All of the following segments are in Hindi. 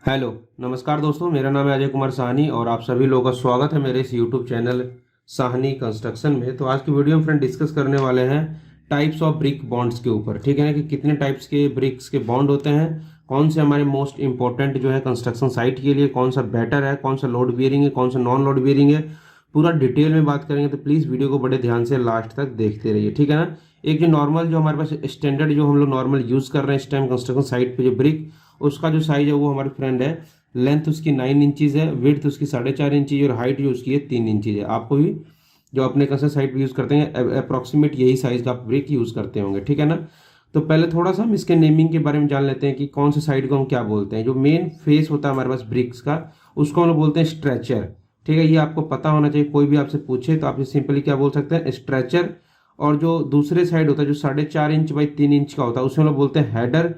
हेलो। नमस्कार दोस्तों, मेरा नाम है अजय कुमार साहनी और आप सभी लोगों का स्वागत है मेरे इस यूट्यूब चैनल साहनी कंस्ट्रक्शन में। तो आज की वीडियो में फ्रेंड डिस्कस करने वाले हैं टाइप्स ऑफ ब्रिक बॉन्ड्स के ऊपर। ठीक है ना, कि कितने टाइप्स के ब्रिक्स के बॉन्ड होते हैं, कौन से हमारे मोस्ट इंपॉर्टेंट जो है कंस्ट्रक्शन साइट के लिए, कौन सा बेटर है, कौन सा लोड बियरिंग है, कौन सा नॉन लोड बियरिंग है, पूरा डिटेल में बात करेंगे। तो प्लीज़ वीडियो को बड़े ध्यान से लास्ट तक देखते रहिए। ठीक है ना। एक जो नॉर्मल जो हमारे पास स्टैंडर्ड जो हम लोग नॉर्मल यूज़ कर रहे हैं इस टाइम कंस्ट्रक्शन साइट पे जो ब्रिक, उसका जो साइज है वो हमारे फ्रेंड है, लेंथ उसकी 9 इंचज़ है, विड्थ उसकी 4.5 इंची और हाइट जो उसकी है 3 इंचज़ है। आपको भी जो अपने कंस्ट्रक्शन साइट पे यूज़ करते हैं अप्रॉक्सीमेट यही साइज़ का आप ब्रिक यूज़ करते होंगे। ठीक है ना। तो पहले थोड़ा सा हम इसके नेमिंग के बारे में जान लेते हैं कि कौन से साइड को हम क्या बोलते हैं। जो मेन फेस होता है हमारे पास ब्रिक्स का, उसको हम लोग बोलते हैं स्ट्रेचर। ठीक है, ये आपको पता होना चाहिए। कोई भी आपसे पूछे तो आप सिंपली क्या बोल सकते हैं, स्ट्रेचर। और जो दूसरे साइड होता है जो 4.5 इंच बाई 3 इंच का होता है, उसमें हम लोग बोलते हैं हेडर।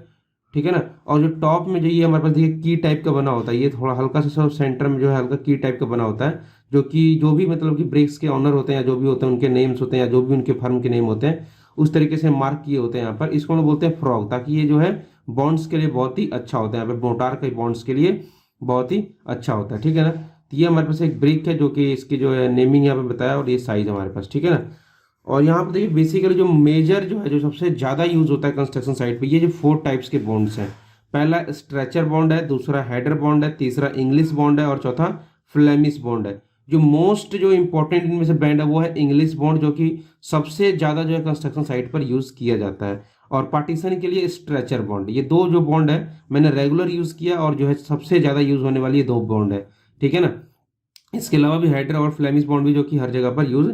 ठीक है ना। और जो टॉप में जो ये हमारे पास देखिए की टाइप का बना होता है, ये थोड़ा हल्का सा सब सेंटर में जो है हल्का की टाइप का बना होता है, जो कि जो भी मतलब कि ब्रिक्स के ऑनर होते हैं या जो भी होते हैं उनके नेम्स होते हैं या जो भी उनके फर्म के नेम होते हैं उस तरीके से मार्क किए होते हैं यहाँ पर। इसको हम लोग बोलते हैं फ्रॉग, ताकि ये जो है बॉन्ड्स के लिए बहुत ही अच्छा होता है। यहाँ पे मोटार के बॉन्ड्स के लिए बहुत ही अच्छा होता है। ठीक है ना। तो ये हमारे पास एक ब्रिक है जो कि इसकी जो है नेमिंग यहाँ पे बताया और ये साइज हमारे पास। ठीक है ना। और यहाँ पर देखिए बेसिकली जो मेजर जो है जो सबसे ज़्यादा यूज होता है कंस्ट्रक्शन साइट पे, ये जो 4 टाइप्स के बॉन्ड्स हैं। पहला स्ट्रेचर बॉन्ड है, दूसरा हेडर बॉन्ड है, तीसरा इंग्लिश बॉन्ड है और चौथा फ्लेमिश बॉन्ड है। जो मोस्ट जो इंपॉर्टेंट इनमें से बैंड है वो है इंग्लिश बॉन्ड, जो कि सबसे ज़्यादा जो है कंस्ट्रक्शन साइट पर यूज़ किया जाता है। और पार्टीशन के लिए स्ट्रेचर बॉन्ड। ये दो जो बॉन्ड है मैंने रेगुलर यूज़ किया और जो है सबसे ज़्यादा यूज़ होने वाली ये दो बॉन्ड है। ठीक है ना। इसके अलावा भी हेडर और फ्लेमिश बॉन्ड भी जो कि हर जगह पर यूज़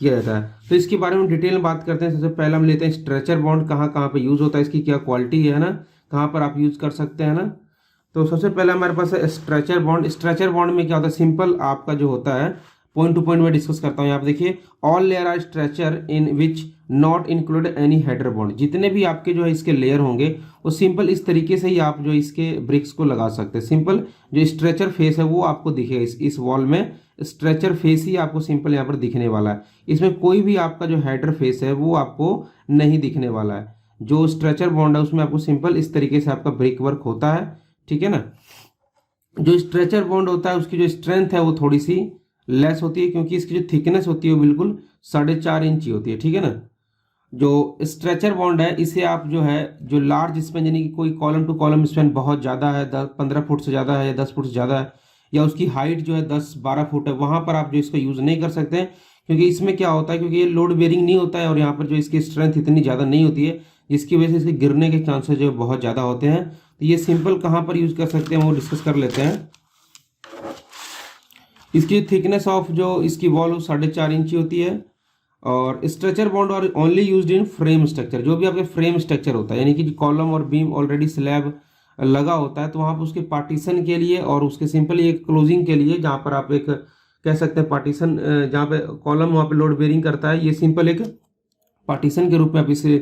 किया जाता है। तो इसके बारे में डिटेल में बात करते हैं। सबसे पहले हम लेते हैं स्ट्रेचर बॉन्ड, कहाँ कहाँ पे यूज़ होता है, इसकी क्या क्वालिटी है ना, कहाँ पर आप यूज़ कर सकते हैं ना। तो सबसे पहले हमारे पास है स्ट्रेचर बॉन्ड। स्ट्रेचर बॉन्ड में क्या होता है, सिंपल आपका जो होता है पॉइंट टू पॉइंट में डिस्कस करता हूँ। यहाँ पे देखिए, all layer are stretcher in which not include any header bond. जितने भी आपके जो है इसके लेयर होंगे वो सिंपल इस तरीके से ही आप जो इसके ब्रिक्स को लगा सकते हैं। सिंपल जो स्ट्रेचर फेस है वो आपको दिखेगा इस वॉल में, स्ट्रेचर फेस ही आपको सिंपल यहाँ पर दिखने वाला है। इसमें कोई भी आपका जो हेडर फेस है वो आपको नहीं दिखने वाला है। जो स्ट्रेचर बॉन्ड है उसमें आपको सिंपल इस तरीके से आपका ब्रिक वर्क होता है। ठीक है ना। जो स्ट्रेचर बॉन्ड होता है उसकी जो स्ट्रेंथ है वो थोड़ी सी लेस होती है, क्योंकि इसकी जो थिकनेस होती है वो बिल्कुल 4.5 इंच होती है। ठीक है ना। जो स्ट्रेचर बॉन्ड है इसे आप जो है जो लार्ज स्पैन, यानी कि कोई कॉलम टू कॉलम स्पैन बहुत ज़्यादा है, 15 फुट से ज़्यादा है या 10 फुट से ज़्यादा है, या उसकी हाइट जो है 10-12 फुट है, वहाँ पर आप जो इसका यूज़ नहीं कर सकते हैं। क्योंकि इसमें क्या होता है, क्योंकि ये लोड बेयरिंग नहीं होता है और यहाँ पर जो इसकी स्ट्रेंथ इतनी ज़्यादा नहीं होती है, जिसकी वजह से इसके गिरने के चांसेस जो बहुत ज़्यादा होते हैं। तो ये सिंपल कहाँ पर यूज़ कर सकते हैं वो डिस्कस कर लेते हैं। इसकी थिकनेस ऑफ जो इसकी वॉल 4.5 इंची होती है। और स्ट्रेचर बॉन्ड और only used in frame structure, जो भी आपके फ्रेम स्ट्रक्चर होता है, यानी कि कॉलम और बीम ऑलरेडी स्लैब लगा होता है, तो वहाँ पर उसके पार्टीशन के लिए और उसके सिंपली एक क्लोजिंग के लिए, जहाँ पर आप एक कह सकते हैं पार्टीशन, जहाँ पे कॉलम वहाँ पे लोड बेयरिंग करता है, ये सिंपल एक पार्टीशन के रूप में आप इसे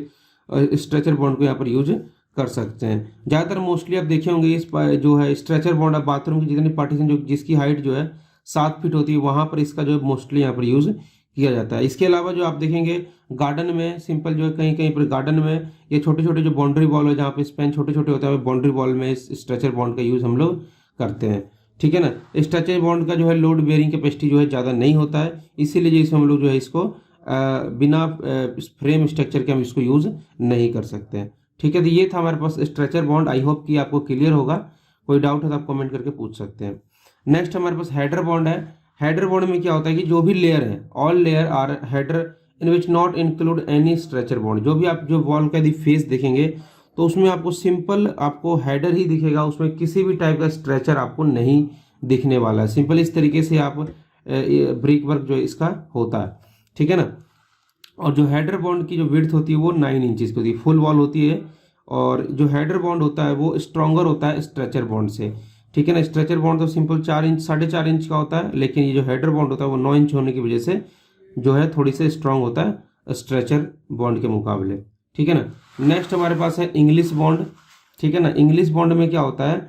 स्ट्रेचर बॉन्ड को यहाँ पर यूज कर सकते हैं। ज़्यादातर मोस्टली आप देखे होंगे इस जो है स्ट्रेचर बॉन्ड, आप बाथरूम की जितनी पार्टीशन जो जिसकी हाइट जो है 7 फीट होती है, वहाँ पर इसका जो है मोस्टली यहाँ पर यूज़ किया जाता है। इसके अलावा जो आप देखेंगे गार्डन में सिंपल जो है कहीं कहीं पर गार्डन में ये छोटे छोटे जो बाउंड्री वॉल है, जहाँ पे स्पैन छोटे छोटे होते हैं, बाउंड्री वॉल में इस स्ट्रेचर बॉन्ड का यूज़ हम लोग करते हैं। ठीक है ना। स्ट्रेचर बॉन्ड का जो है लोड बेयरिंग कैपेसिटी जो है ज़्यादा नहीं होता है, इसीलिए जो इसमें हम लोग जो है इसको बिना फ्रेम स्ट्रक्चर के हम इसको यूज़ नहीं कर सकते हैं। ठीक है। तो ये था हमारे पास स्ट्रेचर बॉन्ड। आई होप कि आपको क्लियर होगा। कोई डाउट है तो आप कमेंट करके पूछ सकते हैं। नेक्स्ट हमारे पास हेडर बॉन्ड है। हेडर बॉन्ड में क्या होता है कि जो भी लेयर है, all layer are header in which not include any stretcher bond. जो भी आप जो वॉल का यदि फेस देखेंगे तो उसमें आपको सिंपल आपको हेडर ही दिखेगा, उसमें किसी भी टाइप का स्ट्रेचर आपको नहीं दिखने वाला है। सिंपल इस तरीके से आप ब्रिक वर्क जो इसका होता है। ठीक है ना। और जो हेडर बॉन्ड की जो विड्थ होती है वो 9 इंचज़ की होती है, फुल वॉल होती है। और जो हेडर बॉन्ड होता है वो स्ट्रॉन्गर होता है स्ट्रेचर बॉन्ड से। ठीक है ना। स्ट्रेचर बॉन्ड तो सिंपल 4 इंच 4.5 इंच का होता है, लेकिन ये जो हेडर बॉन्ड होता है वो 9 इंच होने की वजह से जो है थोड़ी से स्ट्रांग होता है स्ट्रेचर बॉन्ड के मुकाबले। ठीक है ना। नेक्स्ट हमारे पास है इंग्लिश बॉन्ड। ठीक है ना। इंग्लिश बॉन्ड में क्या होता है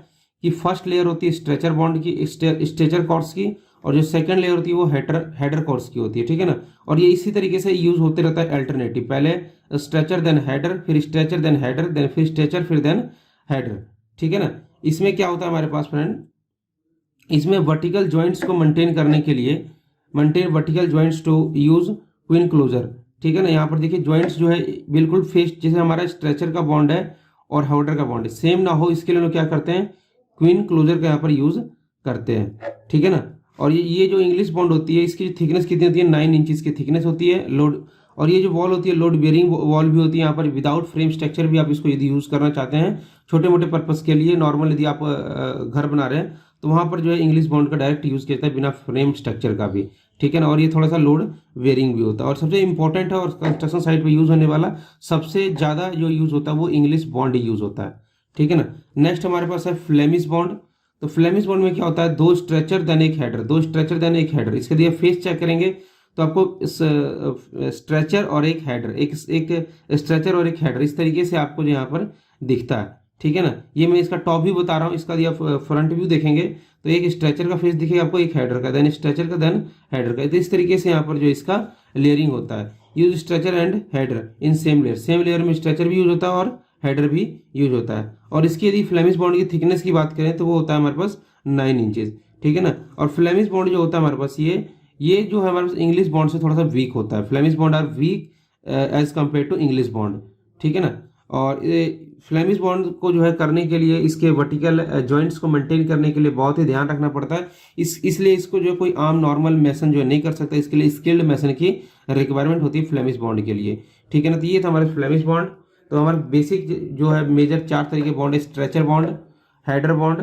कि फर्स्ट लेयर होती है स्ट्रेचर बॉन्ड की, स्ट्रेचर कॉर्ड्स की, और जो सेकंड लेयर होती है वो हेडर कॉर्ड्स की होती है। ठीक है ना। और ये इसी तरीके से यूज होते रहता है अल्टरनेटिव, पहले स्ट्रेचर देन हेडर, फिर स्ट्रेचर देन हेडर, देन फिर स्ट्रेचर, फिर देन हेडर। ठीक है ना। इसमें क्या होता है हमारे पास फ्रेंड, इसमें वर्टिकल जॉइंट्स को मेंटेन करने के लिए, maintain vertical joints to use queen closer, ठीक है ना। यहाँ पर देखिए जॉइंट्स जो है बिल्कुल फेस, जैसे हमारा स्ट्रेचर का बॉन्ड है और हाउडर का बॉन्ड है सेम ना हो, इसके लिए लोग क्या करते हैं, क्वीन क्लोजर का यहाँ पर यूज करते हैं, ठीक है ना। और ये जो इंग्लिश बॉन्ड होती है इसकी थिकनेस कितनी होती है, 9 इंचेस की थिकनेस होती है लोड। और ये जो वॉल होती है लोड बेयरिंग वॉल भी होती है यहाँ पर, विदाउट फ्रेम स्ट्रक्चर भी आप इसको यदि यूज करना चाहते हैं छोटे मोटे पर्पस के लिए, नॉर्मल यदि आप घर बना रहे हैं तो वहाँ पर जो है इंग्लिश बॉन्ड का डायरेक्ट यूज किया जाता है बिना फ्रेम स्ट्रक्चर का भी, ठीक है ना। और ये थोड़ा सा लोड वेयरिंग भी होता है। और सबसे इंपॉर्टेंट है और कंस्ट्रक्शन साइट पे यूज होने वाला सबसे ज़्यादा जो यूज होता है वो इंग्लिश बॉन्ड ही यूज होता है, ठीक है ना। नेक्स्ट हमारे पास है फ्लेमिश बॉन्ड। तो फ्लेमिश बॉन्ड में क्या होता है, 2 स्ट्रेचर देन एक हेडर, 2 स्ट्रेचर देन एक हेडर। इसके लिए फेस चेक करेंगे तो आपको स्ट्रेचर और एक हेडर, एक स्ट्रेचर और एक हेडर इस तरीके से आपको जो यहाँ पर दिखता है, ठीक है ना। ये मैं इसका टॉप व्यू बता रहा हूँ, इसका दिया फ्रंट व्यू देखेंगे तो एक स्ट्रेचर का फेस दिखेगा आपको, एक हेडर का, देन स्ट्रेचर का, देन हेडर का। तो इस तरीके से यहाँ पर जो इसका लेयरिंग होता है। Use stretcher and header in same layer, same layer में स्ट्रेचर भी यूज होता है और हेडर भी यूज होता है। और इसकी यदि फ्लेमिश बॉन्ड की थिकनेस की बात करें तो वो होता है हमारे पास 9 इंचेस, ठीक है ना। और फ्लेमिश बॉन्ड जो होता है हमारे पास ये जो है हमारे पास इंग्लिश बॉन्ड से थोड़ा सा वीक होता है। Flemish bond are weak as compare to English bond, ठीक है ना। और ये फ्लेमिश बॉन्ड को जो है करने के लिए इसके वर्टिकल जॉइंट्स को मेंटेन करने के लिए बहुत ही ध्यान रखना पड़ता है। इसलिए इसको जो कोई आम नॉर्मल मैसन जो है नहीं कर सकता, इसके लिए स्किल्ड मैसन की रिक्वायरमेंट होती है फ्लेमिश बॉन्ड के लिए, ठीक है ना। तो ये था हमारे फ्लेमिश बॉन्ड। तो हमारे बेसिक जो है मेजर 4 तरीके बॉन्ड है, stretcher bond, header bond,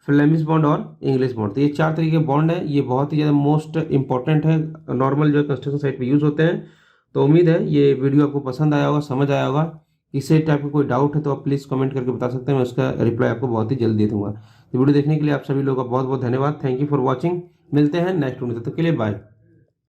Flemish bond और इंग्लिश बॉन्ड। तो ये 4 तरीके बॉन्ड है, ये बहुत ही ज़्यादा मोस्ट इंपॉर्टेंट है, नॉर्मल जो कंस्ट्रक्शन साइट पे यूज़ होते हैं। तो उम्मीद है ये वीडियो आपको पसंद आया होगा, समझ आया होगा। इससे टाइप का कोई डाउट है तो आप प्लीज़ कमेंट करके बता सकते हैं, मैं उसका रिप्लाई आपको बहुत ही जल्द दे दूंगा। तो वीडियो देखने के लिए आप सभी लोगों का बहुत बहुत धन्यवाद। Thank you for watching. मिलते हैं नेक्स्ट वीडियो, तब तक के लिए बाय।